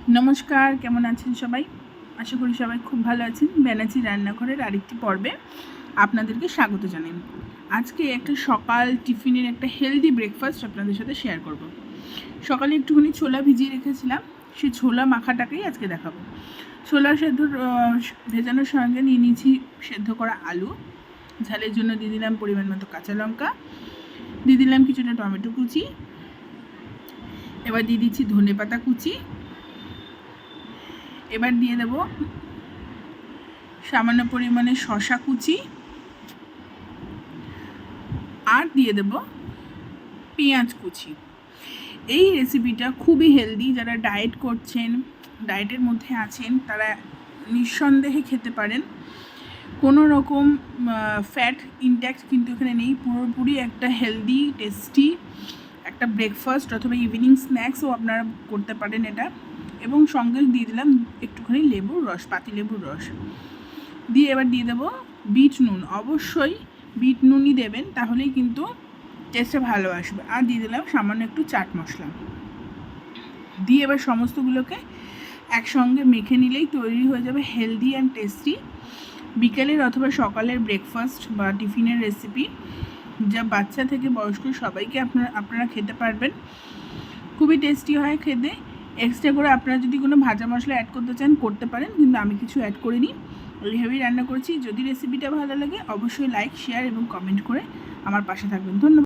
নমস্কার, কেমন আছেন সবাই? আশা করি সবাই খুব ভালো আছেন। ব্যানার্জি রান্নাঘরের আরেকটি পর্বে আপনাদেরকে স্বাগত জানাই। আজকে একটা সকাল টিফিনের একটা হেলদি ব্রেকফাস্ট আপনাদের সাথে শেয়ার করব। সকালে একটুখানি ছোলা ভিজিয়ে রেখেছিলাম, সেই ছোলা মাখাটাকেই আজকে দেখাবো। ছোলা ভেজানোর সঙ্গে নিয়ে নিয়েছি সেদ্ধ করা আলু, ঝালের জন্য দিয়ে দিলাম পরিমাণ মতো কাঁচা লঙ্কা, দিয়ে দিলাম কিছুটা টমেটো কুচি, এবার দিয়ে দিচ্ছি ধনেপাতা কুচি, এবার দিয়ে দেব সামান্য পরিমাণে শসা কুচি, আর দিয়ে দেব পেঁয়াজ কুচি। এই রেসিপিটা খুবই হেলদি। যারা ডায়েট করছেন, ডায়েটের মধ্যে আছেন, তারা নিঃসন্দেহে খেতে পারেন। কোনো রকম ফ্যাট ইনট্যাক্ট কিন্তু এখানে নেই। পুরোপুরি একটা হেলদি টেস্টি একটা ব্রেকফাস্ট অথবা ইভিনিং স্ন্যাক্সও আপনারা করতে পারেন এটা। এবং সঙ্গে দিয়ে দিলাম একটুখানি লেবুর রস, পাতিলেবুর রস দিয়ে এবার দিয়ে দেবো বিট নুন। অবশ্যই বিট নুনই দেবেন, তাহলেই কিন্তু টেস্টটা ভালো আসবে। আর দিয়ে দিলাম সামান্য একটু চাট মশলা দিয়ে এবার সমস্তগুলোকে একসঙ্গে মেখে নিলেই তৈরি হয়ে যাবে হেলদি অ্যান্ড টেস্টি বিকেলের অথবা সকালের ব্রেকফাস্ট বা টিফিনের রেসিপি, যা বাচ্চা থেকে বয়স্ক সবাইকে আপনারা খেতে পারবেন। খুবই টেস্টি হয় খেতে। এক্সট্রা করে আপনারা যদি কোনো ভাজা মশলা অ্যাড করতে চান করতে পারেন, কিন্তু আমি কিছু অ্যাড করিনি, এইভাবেই রান্না করেছি। যদি রেসিপিটা ভালো লাগে অবশ্যই লাইক, শেয়ার এবং কমেন্ট করে আমার পাশে থাকবেন। ধন্যবাদ।